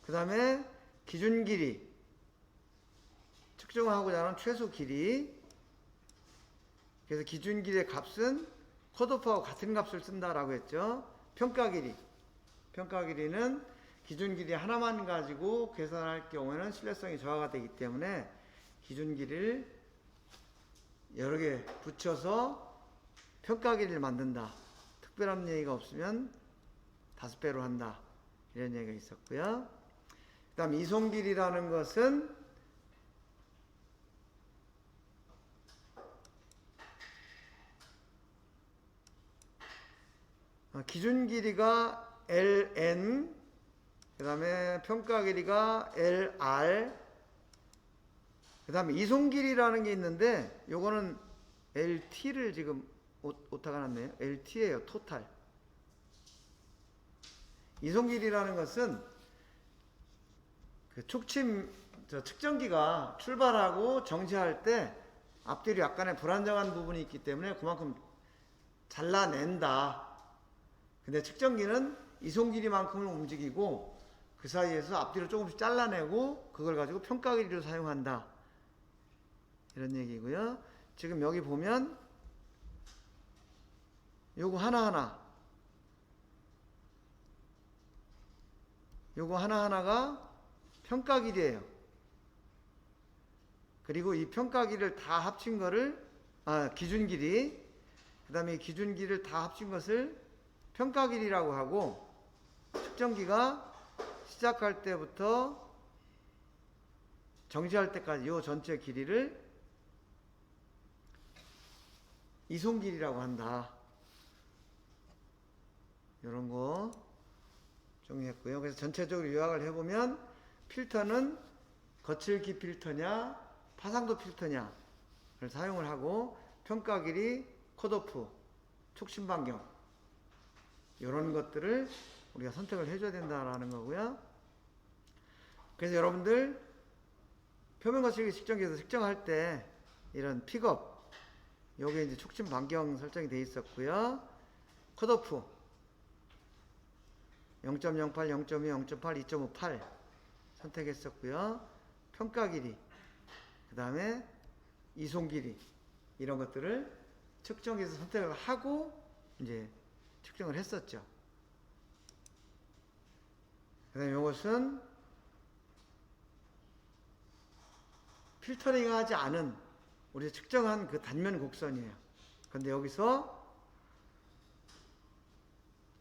그 다음에 기준 길이, 측정하고자 하는 최소 길이. 그래서 기준 길이의 값은 컷오프하고 같은 값을 쓴다라고 했죠. 평가 길이. 평가 길이는 기준 길이 하나만 가지고 계산할 경우에는 신뢰성이 저하가 되기 때문에 기준 길이를 여러 개 붙여서 평가 길이를 만든다. 특별한 얘기가 없으면 5배로 한다. 이런 얘기가 있었고요. 그 다음 이송 길이라는 것은 기준 길이가 ln, 그 다음에 평가 길이가 lr, 그 다음에 이송 길이라는 게 있는데 요거는 lt를 지금 오타가 났네요. lt예요. 토탈. 이송 길이라는 것은 그 측정기가 출발하고 정지할 때 앞뒤로 약간의 불안정한 부분이 있기 때문에 그만큼 잘라낸다. 근데 측정기는 이송 길이만큼을 움직이고 그 사이에서 앞뒤로 조금씩 잘라내고 그걸 가지고 평가 길이로 사용한다. 이런 얘기고요. 지금 여기 보면 요거 하나하나가 평가 길이에요. 그리고 이 평가 길이를 다 합친 거를 기준 길이, 그 다음에 이 기준 길이를 다 합친 것을 평가 길이라고 하고, 측정기가 시작할 때부터 정지할 때까지 요 전체 길이를 이송 길이라고 한다. 이런 거 정리했고요. 그래서 전체적으로 요약을 해보면 필터는 거칠기 필터냐 파상도 필터냐를 사용을 하고, 평가 길이, 컷오프, 촉심 반경 이런 것들을 우리가 선택을 해줘야 된다라는 거고요. 그래서 여러분들 표면 거칠기 측정기에서 측정할 때 이런 픽업, 요게 이제 촉심 반경 설정이 되어 있었고요. 컷오프 0.08, 0.2, 0.8, 2.58 선택했었고요. 평가 길이, 그 다음에 이송 길이, 이런 것들을 측정기에서 선택을 하고 이제 측정을 했었죠. 그 다음에 이것은 필터링 하지 않은 우리 측정한 그 단면 곡선이에요. 근데 여기서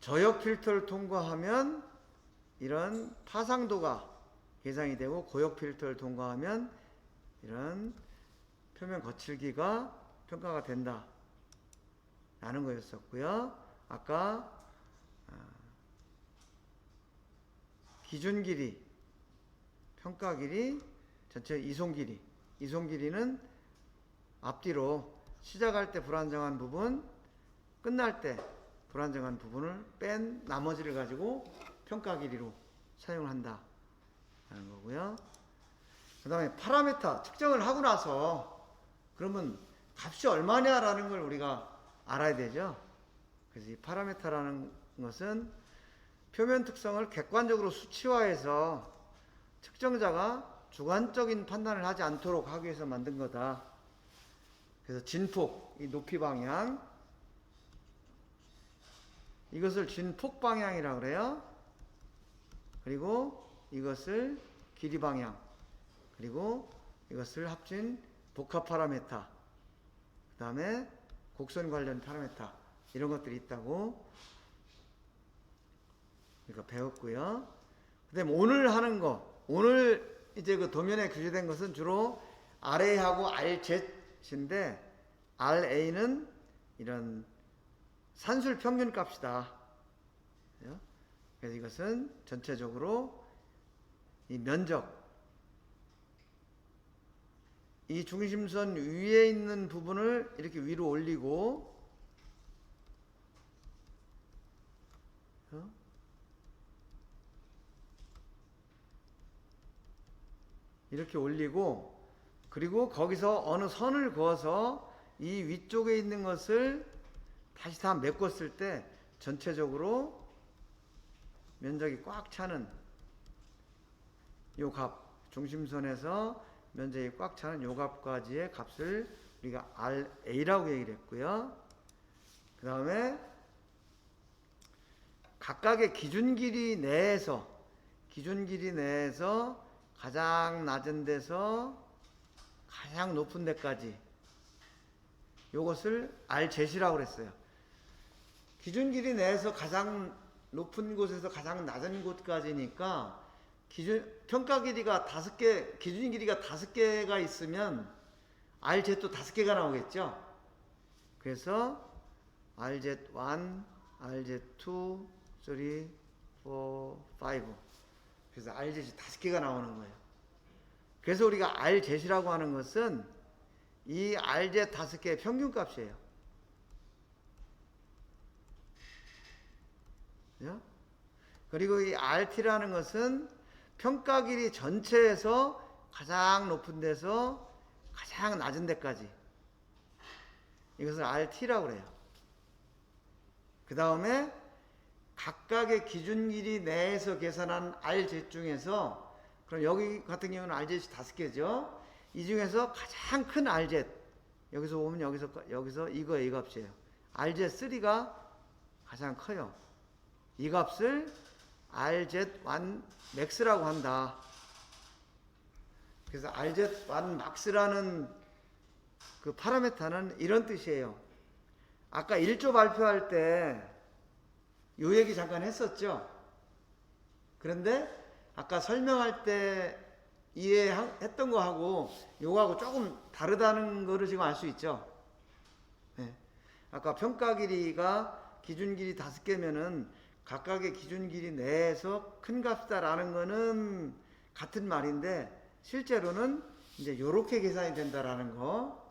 저역 필터를 통과하면 이런 파상도가 계산이 되고, 고역 필터를 통과하면 이런 표면 거칠기가 평가가 된다 라는 거였었고요. 아까 기준 길이, 평가 길이, 전체 이송 길이. 이송 길이는 앞뒤로 시작할 때 불안정한 부분, 끝날 때 불안정한 부분을 뺀 나머지를 가지고 평가 길이로 사용을 한다 라는 거고요. 그 다음에 파라미터 측정을 하고 나서 그러면 값이 얼마냐라는 걸 우리가 알아야 되죠. 그래서 이 파라미터라는 것은 표면 특성을 객관적으로 수치화해서 측정자가 주관적인 판단을 하지 않도록 하기 위해서 만든 거다. 그래서 진폭, 이 높이 방향, 이것을 진폭 방향이라고 그래요. 그리고 이것을 길이 방향, 그리고 이것을 합친 복합 파라미터, 그 다음에 곡선 관련 파라미터, 이런 것들이 있다고 그러니까 배웠고요. 그 다음에 오늘 하는 거, 오늘 이제 그 도면에 규제된 것은 주로 RA하고 RZ인데, RA는 이런 산술 평균 값이다. 그래서 이것은 전체적으로 이 면적, 이 중심선 위에 있는 부분을 이렇게 위로 올리고, 이렇게 올리고, 그리고 거기서 어느 선을 그어서 이 위쪽에 있는 것을 다시 다 메꿨을 때 전체적으로 면적이 꽉 차는 요 값, 중심선에서 면적이 꽉 차는 요 값까지의 값을 우리가 RA라고 얘기를 했고요. 그 다음에 각각의 기준 길이 내에서 가장 낮은 데서 가장 높은 데까지 요것을 Rjet이라고 그랬어요. 기준 길이 내에서 가장 높은 곳에서 가장 낮은 곳까지니까 평가 길이가 5개, 기준 길이가 5개가 있으면 Rjet도 5개가 나오겠죠. 그래서 RZ1, RZ2, 3, 4, 5. 그래서 Rjet이 5개가 나오는 거예요. 그래서 우리가 Rjet이라고 하는 것은 이 Rjet 5개의 평균값이에요. 그죠? 그리고 이 RT라는 것은 평가 길이 전체에서 가장 높은 데서 가장 낮은 데까지, 이것을 RT라고 그래요. 그 다음에 각각의 기준 길이 내에서 계산한 Rjet 중에서, 그럼 여기 같은 경우는 Rjet이 5개죠. 이 중에서 가장 큰 Rjet, 여기서 보면 여기서 이거 이 값이에요. Rjet3가 가장 커요. 이 값을 RZ1 max라고 한다. 그래서 RZ1 max라는 그 파라메타는 이런 뜻이에요. 아까 1조 발표할 때 요 얘기 잠깐 했었죠. 그런데 아까 설명할 때 이해했던 거하고 요거하고 조금 다르다는 거를 지금 알 수 있죠. 네. 아까 평가 길이가 기준 길이 5개면은 각각의 기준 길이 내에서 큰 값이다라는 거는 같은 말인데, 실제로는 이제 요렇게 계산이 된다라는 거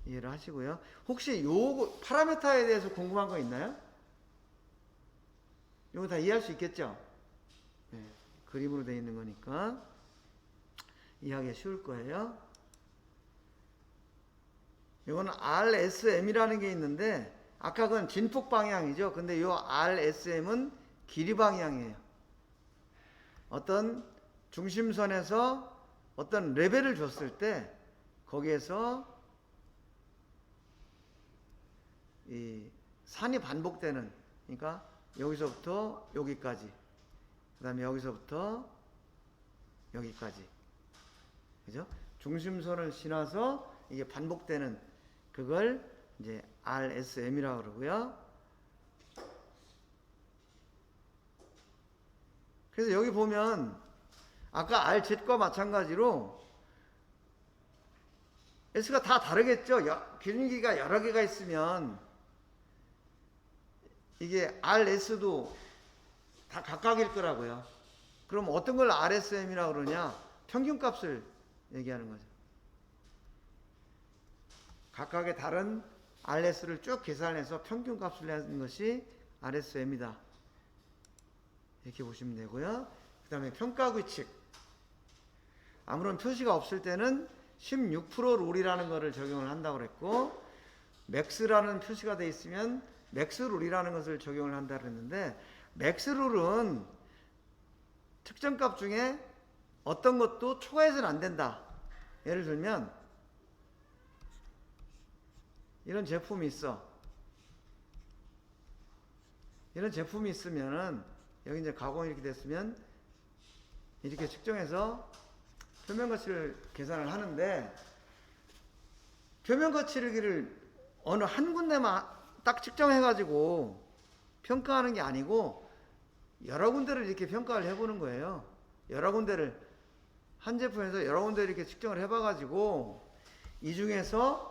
이해를 하시고요. 혹시 요 파라메타에 대해서 궁금한 거 있나요? 요거 다 이해할 수 있겠죠? 네, 그림으로 되어 있는 거니까 이해하기 쉬울 거예요. 요거는 RSM이라는 게 있는데, 아까 그건 진폭 방향이죠. 근데 요 RSM은 길이 방향이에요. 어떤 중심선에서 어떤 레벨을 줬을 때 거기에서 이 산이 반복되는, 그러니까 여기서부터 여기까지, 그 다음에 여기서부터 여기까지, 그죠? 중심선을 지나서 이게 반복되는 그걸 이제 RSM이라고 그러고요. 그래서 여기 보면 아까 Rjet과 마찬가지로 S가 다 다르겠죠. 기준기가 여러 개가 있으면 이게 RS도 다 각각일 거라고요. 그럼 어떤 걸 RSM이라고 그러냐? 평균값을 얘기하는 거죠. 각각의 다른 RS를 쭉 계산해서 평균값을 내는 것이 RSM이다. 이렇게 보시면 되고요. 그 다음에 평가규칙. 아무런 표시가 없을 때는 16% 룰이라는 것을 적용을 한다고 그랬고, 맥스라는 표시가 되어 있으면 맥스 룰이라는 것을 적용을 한다고 그랬는데, 맥스 룰은 특정 값 중에 어떤 것도 초과해서는 안 된다. 예를 들면 이런 제품이 있어. 이런 제품이 있으면은 여기 이제 가공이 이렇게 됐으면 이렇게 측정해서 표면 거치를 계산을 하는데, 표면 거치를 어느 한 군데만 딱 측정해 가지고 평가하는 게 아니고 여러 군데를 이렇게 평가를 해보는 거예요. 여러 군데를, 한 제품에서 여러 군데를 이렇게 측정을 해봐 가지고 이 중에서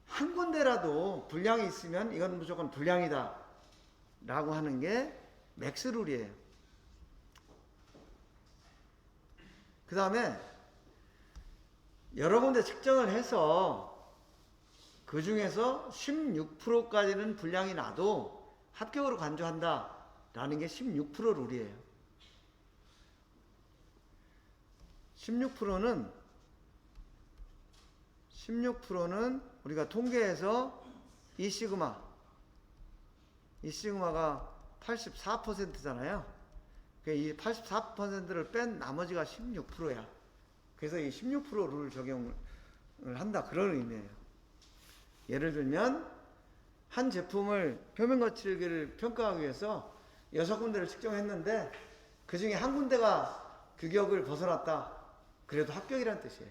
한 군데라도 불량이 있으면 이건 무조건 불량이다 라고 하는 게 맥스룰이에요. 그 다음에 여러 군데 측정을 해서 그 중에서 16%까지는 불량이 나도 합격으로 간주한다 라는 게 16% 룰이에요. 16%는 우리가 통계에서 이 시그마가 84%잖아요. 이 84%를 뺀 나머지가 16%야. 그래서 이 16% 룰 적용을 한다, 그런 의미예요. 예를 들면 한 제품을 표면 거칠기를 평가하기 위해서 6군데를 측정했는데 그 중에 한 군데가 규격을 벗어났다, 그래도 합격이란 뜻이에요.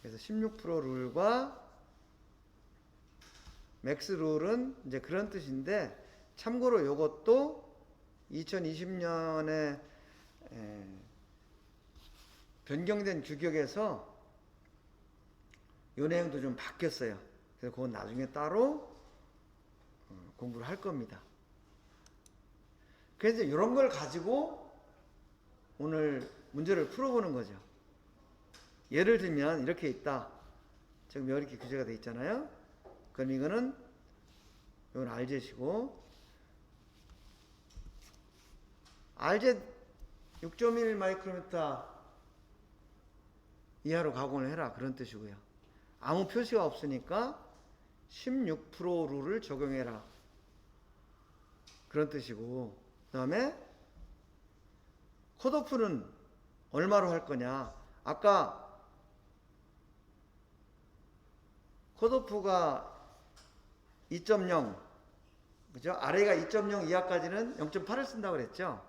그래서 16% 룰과 맥스 룰은 이제 그런 뜻인데, 참고로 이것도 2020년에 변경된 규격에서 요 내용도 좀 바뀌었어요. 그래서 그건 나중에 따로 공부를 할 겁니다. 그래서 이런 걸 가지고 오늘 문제를 풀어보는 거죠. 예를 들면 이렇게 있다. 지금 이렇게 규제가 되어 있잖아요. 그럼 이건 RZ이고, RZ 6.1 마이크로미터 이하로 가공을 해라, 그런 뜻이고요. 아무 표시가 없으니까 16% 룰을 적용해라, 그런 뜻이고, 그 다음에 컷오프는 얼마로 할 거냐. 아까 컷오프가 2.0, 그죠? 아래가 2.0 이하까지는 0.8을 쓴다고 그랬죠.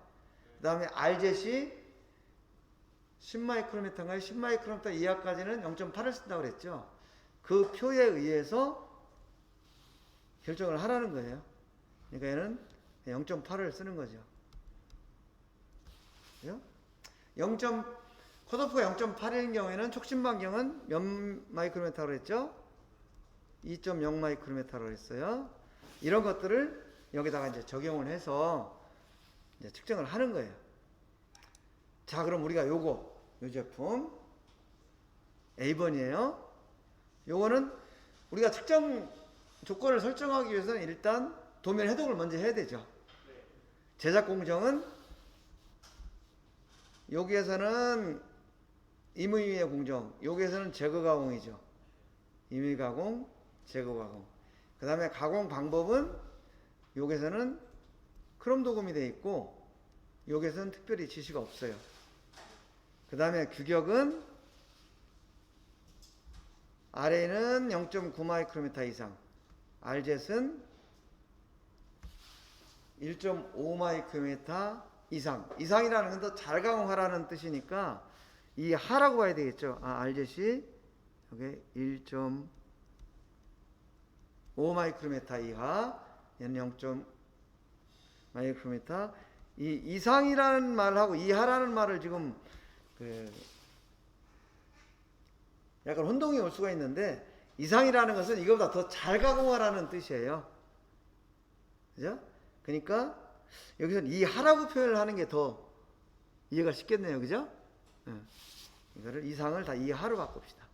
그 다음에 RZ이 10마이크로미터인가요? 10마이크로미터 이하까지는 0.8을 쓴다고 그랬죠. 그 표에 의해서 결정을 하라는 거예요. 그러니까 얘는 0.8을 쓰는 거죠. 그죠? 컷오프가 0.8인 경우에는 촉심 반경은 몇 마이크로미터로 했죠? 2.0 마이크로미터로 했어요. 이런 것들을 여기다가 이제 적용을 해서 이제 측정을 하는 거예요. 자, 그럼 우리가 요 제품 A번이에요. 요거는 우리가 측정 조건을 설정하기 위해서는 일단 도면 해독을 먼저 해야 되죠. 제작 공정은 여기에서는 임의의 공정, 여기에서는 제거 가공이죠. 임의 가공, 제거 가공. 그 다음에 가공 방법은 여기에서는 크롬 도금이 되어 있고, 여기에서는 특별히 지시가 없어요. 그 다음에 규격은 아래는 0.9 마이크로미터 이상, RZ은 1.5 마이크로미터 이상. 이상이라는 건 더 잘 가공하라는 뜻이니까 이 하라고 봐야 되겠죠. RZ이 여기 1.5 마이크로미터 이하, 얘는 0.5 마이크로미터. 이 이상이라는 말하고 이하라는 말을 지금 약간 혼동이 올 수가 있는데, 이상이라는 것은 이거보다 더 잘 가공하라는 뜻이에요. 그죠? 그러니까 여기서는 이하라고 표현을 하는 게 더 이해가 쉽겠네요. 그죠? 이거를 이상을 다 이하로 바꿉시다.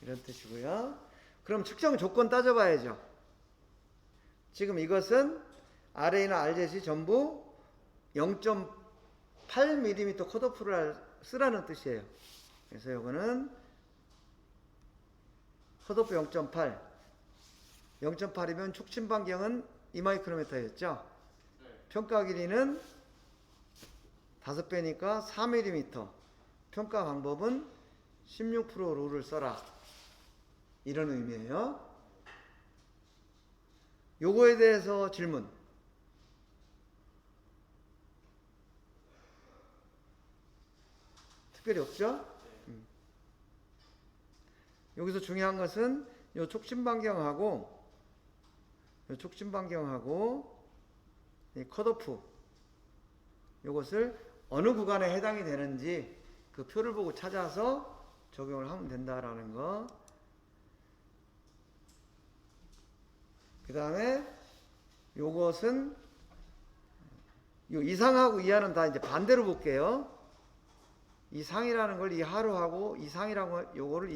이런 뜻이고요. 그럼 측정 조건 따져봐야죠. 지금 이것은 RA나 RZ이 전부 0.8mm 컷오프를 쓰라는 뜻이에요. 그래서 이거는 컷오프 0.8. 0.8이면 촉심 반경은 2마이크로미터였죠. 평가 길이는 5배니까 4mm. 평가 방법은 16% 룰을 써라, 이런 의미예요. 요거에 대해서 질문. 특별히 없죠? 여기서 중요한 것은 요 촉심 반경하고 이 컷오프, 요것을 어느 구간에 해당이 되는지 그 표를 보고 찾아서 적용을 하면 된다라는 거. 그 다음에 요것은 요 이상하고 이하는 다 이제 반대로 볼게요. 이상이라는 걸 이하로 하고, 이상이라고 요거를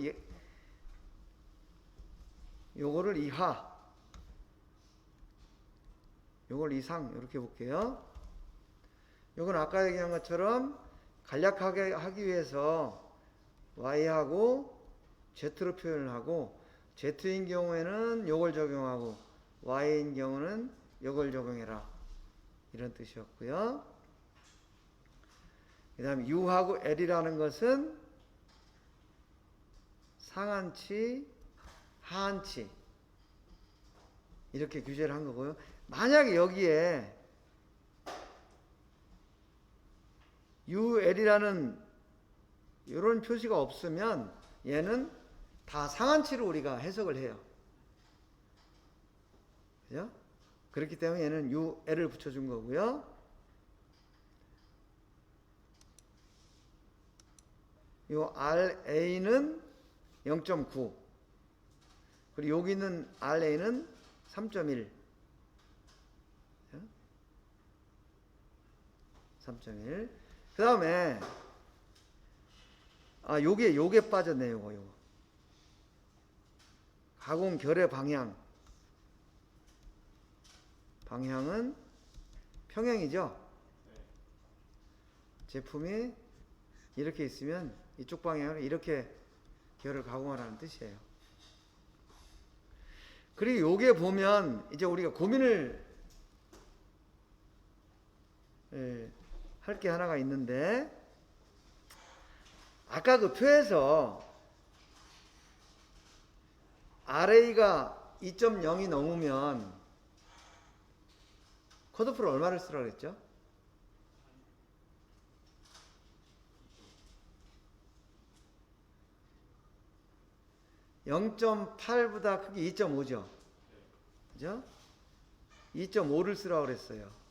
이하, 요걸 이상, 이렇게 볼게요. 요건 아까 얘기한 것처럼 간략하게 하기 위해서 Y하고 Z로 표현을 하고, Z인 경우에는 요걸 적용하고, Y인 경우는 이걸 적용해라. 이런 뜻이었고요. 그 다음에 U하고 L이라는 것은 상한치, 하한치 이렇게 규제를 한 거고요. 만약에 여기에 UL이라는 이런 표시가 없으면 얘는 다 상한치로 우리가 해석을 해요. 그죠? 그렇기 때문에 얘는 UL을 붙여준 거고요. 요 RA는 0.9 그리고 여기 있는 RA는 3.1 3.1 그 다음에 요게 빠졌네요. 요거 가공 결의 방향은 평행이죠. 제품이 이렇게 있으면 이쪽 방향으로 이렇게 결을 가공하라는 뜻이에요. 그리고 요게 보면 이제 우리가 고민을 할 게 하나가 있는데, 아까 그 표에서 RA가 2.0이 넘으면 컷오프를 얼마를 쓰라고 그랬죠? (0.8보다) 크기 2.5죠. 그죠? 2.5를 쓰라고 그랬어요.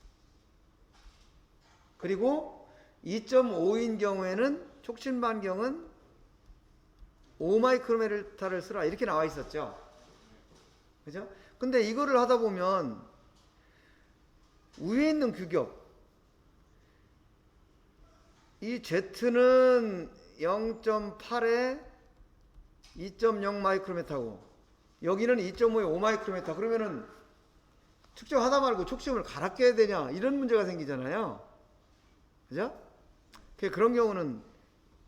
그리고 2.5인 경우에는 촉진 반경은 5마이크로메타를 쓰라 이렇게 나와 있었죠. 그죠? 근데 이거를 하다 보면 위에 있는 규격 이 Z는 0.8에 2.0 마이크로메타고 여기는 2.5에 5 마이크로메타 그러면은 측정하다 말고 촉심을 갈아 껴야 되냐 이런 문제가 생기잖아요. 그죠? 그런 경우는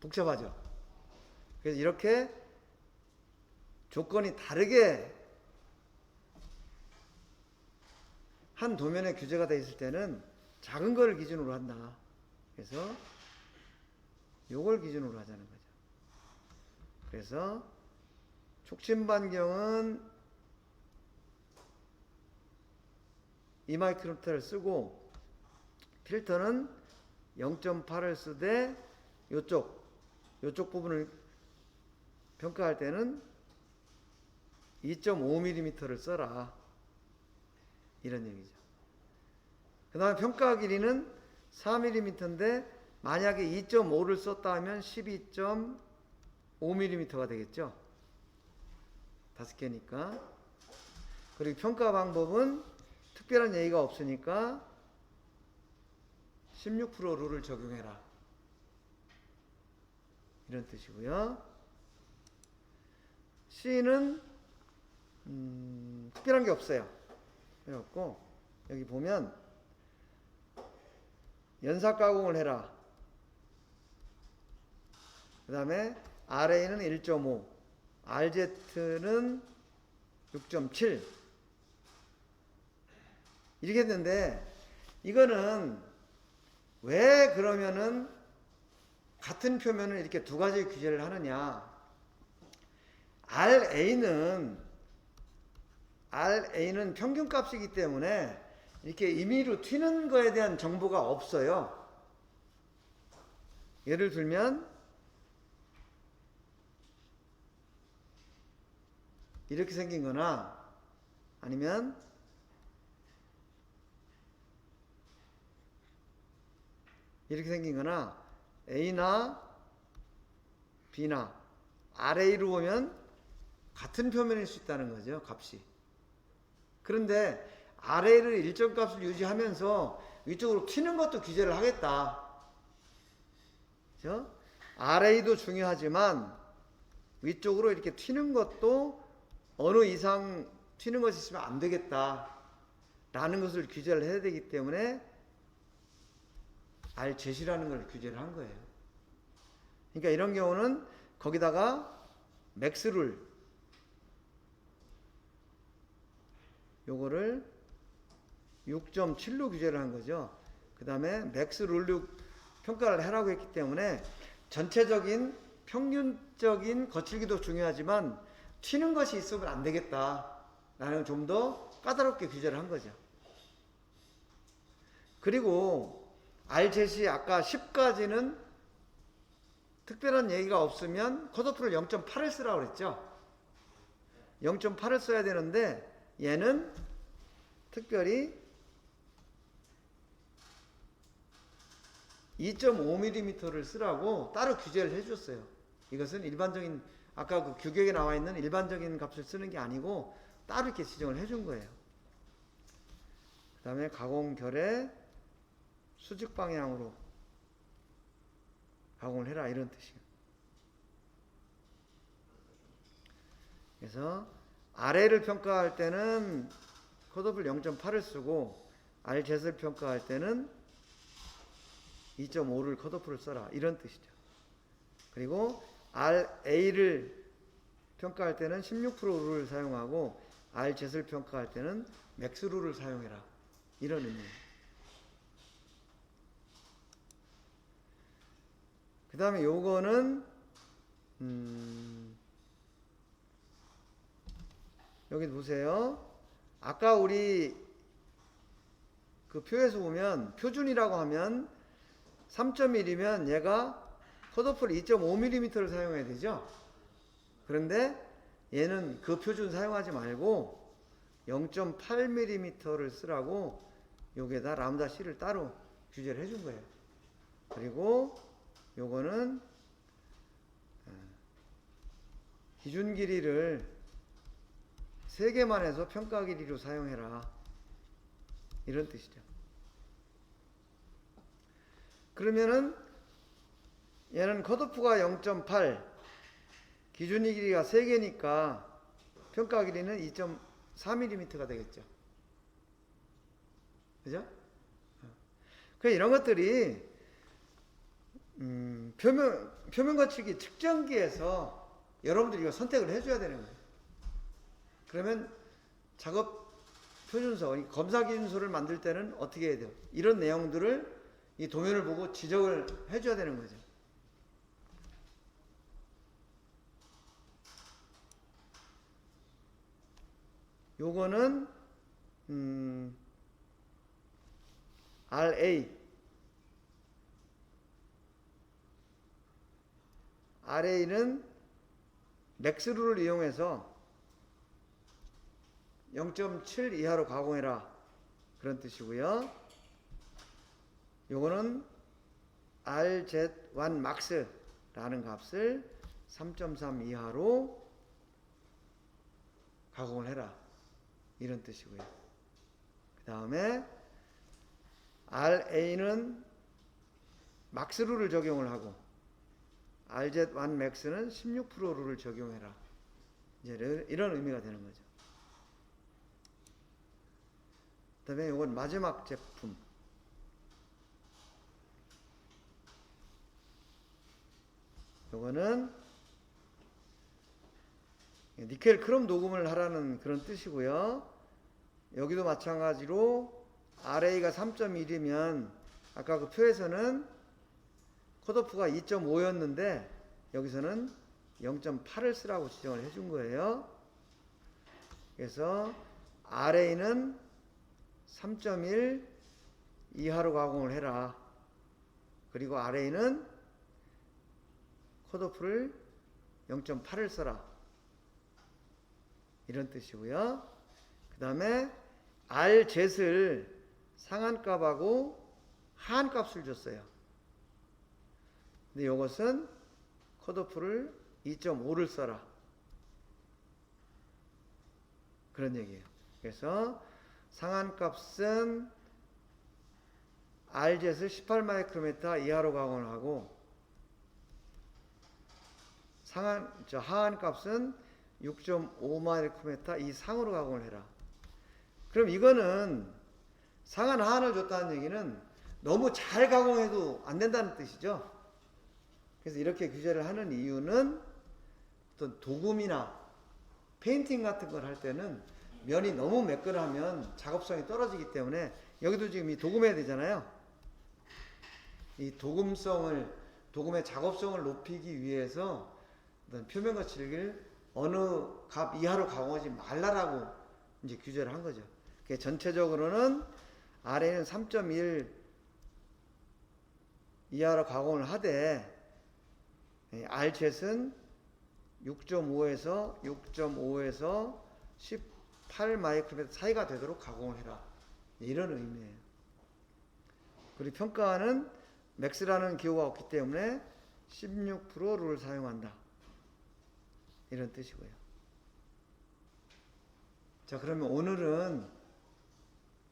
복잡하죠. 그래서 이렇게 조건이 다르게 한 도면에 규제가 되어 있을 때는 작은 걸 기준으로 한다. 그래서 요걸 기준으로 하자는 거죠. 그래서 촉진 반경은 2마이크로미터를 쓰고 필터는 0.8을 쓰되 요쪽 부분을 평가할 때는 2.5mm를 써라 이런 얘기죠. 그 다음에 평가 길이는 4mm인데 만약에 2.5를 썼다 하면 12.5mm가 되겠죠. 5개니까. 그리고 평가 방법은 특별한 예의가 없으니까 16% 룰을 적용해라 이런 뜻이고요. C는 특별한 게 없어요. 그래갖고 여기 보면 연삭 가공을 해라. 그 다음에 RA는 1.5 RZ는 6.7 이렇게 했는데 이거는 왜 그러면은 같은 표면을 이렇게 두 가지 규제를 하느냐. RA는 평균값이기 때문에 이렇게 임의로 튀는 거에 대한 정보가 없어요. 예를 들면 이렇게 생긴 거나 아니면 이렇게 생긴 거나 A나 B나 RA로 보면 같은 표면일 수 있다는 거죠. 값이. 그런데 RA를 일정 값을 유지하면서 위쪽으로 튀는 것도 규제를 하겠다. 그렇죠? RA도 중요하지만 위쪽으로 이렇게 튀는 것도 어느 이상 튀는 것이 있으면 안 되겠다 라는 것을 규제를 해야 되기 때문에 RZ라는 걸 규제를 한 거예요. 그러니까 이런 경우는 거기다가 맥스룰 요거를 6.7로 규제를 한 거죠. 그 다음에 맥스 룰로 평가를 하라고 했기 때문에 전체적인 평균적인 거칠기도 중요하지만 튀는 것이 있으면 안 되겠다라는 좀 더 까다롭게 규제를 한 거죠. 그리고 RZ이 아까 10까지는 특별한 얘기가 없으면 컷오프를 0.8을 쓰라고 그랬죠. 0.8을 써야 되는데 얘는 특별히 2.5mm를 쓰라고 따로 규제를 해줬어요. 이것은 일반적인 아까 그 규격에 나와 있는 일반적인 값을 쓰는 게 아니고 따로 이렇게 지정을 해준 거예요. 그 다음에 가공결에 수직 방향으로 가공을 해라 이런 뜻이에요. 그래서 아래를 평가할 때는 컷오프를 0.8을 쓰고 RZ를 평가할 때는 2.5를 컷오프를 써라 이런 뜻이죠. 그리고 RA를 평가할 때는 16% 룰을 사용하고 RZ를 평가할 때는 맥스 룰을 사용해라 이런 의미예요. 그 다음에 요거는 여기 보세요. 아까 우리 그 표에서 보면 표준이라고 하면 3.1이면 얘가 컷오프를 2.5mm를 사용해야 되죠. 그런데 얘는 그 표준 사용하지 말고 0.8mm를 쓰라고 여기에다 람다 C를 따로 규제를 해준 거예요. 그리고 요거는 기준 길이를 3개만 해서 평가 길이로 사용해라 이런 뜻이죠. 그러면은 얘는 컷오프가 0.8 기준 길이가 3개니까 평가 길이는 2.4mm가 되겠죠. 그죠? 그 이런 것들이 표면 거칠기 측정기에서 여러분들이 이거 선택을 해줘야 되는 거예요. 그러면 작업 표준서, 검사 기준서를 만들 때는 어떻게 해야 돼요? 이런 내용들을 이 도면을 보고 지적을 해줘야 되는 거죠. 요거는 RA는 맥스룰을 이용해서 0.7 이하로 가공해라 그런 뜻이고요. 요거는 RZ1 max라는 값을 3.3 이하로 가공을 해라 이런 뜻이고요. 그 다음에 RA는 막스 룰을 적용을 하고 RZ1 max는 16% 룰을 적용해라 이제 이런 의미가 되는 거죠. 그 다음에 이건 마지막 제품 요거는 니켈 크롬 녹음을 하라는 그런 뜻이고요. 여기도 마찬가지로 RA가 3.1이면 아까 그 표에서는 컷오프가 2.5였는데 여기서는 0.8을 쓰라고 지정을 해준 거예요. 그래서 RA는 3.1 이하로 가공을 해라. 그리고 RA는 컷오프를 0.8을 써라. 이런 뜻이고요. 그 다음에 RZ를 상한값하고 하한값을 줬어요. 근데 이것은 컷오프를 2.5를 써라. 그런 얘기예요. 그래서 상한값은 RZ를 18마이크로미터 이하로 가공을 하고 하한값은 6.5마이크로미터 이상으로 가공을 해라. 그럼 이거는 상한 하한을 줬다는 얘기는 너무 잘 가공해도 안 된다는 뜻이죠. 그래서 이렇게 규제를 하는 이유는 어떤 도금이나 페인팅 같은 걸 할 때는 면이 너무 매끈하면 작업성이 떨어지기 때문에 여기도 지금 이 도금해야 되잖아요. 이 도금의 작업성을 높이기 위해서 어떤 표면 거칠기를 어느 값 이하로 가공하지 말라라고 이제 규제를 한 거죠. 그게 전체적으로는 아래는 3.1 이하로 가공을 하되 Rzet은 6.5에서 18 마이크로미터 사이가 되도록 가공을 해라. 이런 의미예요. 그리고 평가는 맥스라는 기호가 없기 때문에 16%를 사용한다. 이런 뜻이고요. 자, 그러면 오늘은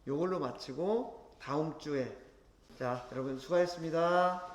이걸로 마치고 다음 주에 자, 여러분 수고하셨습니다.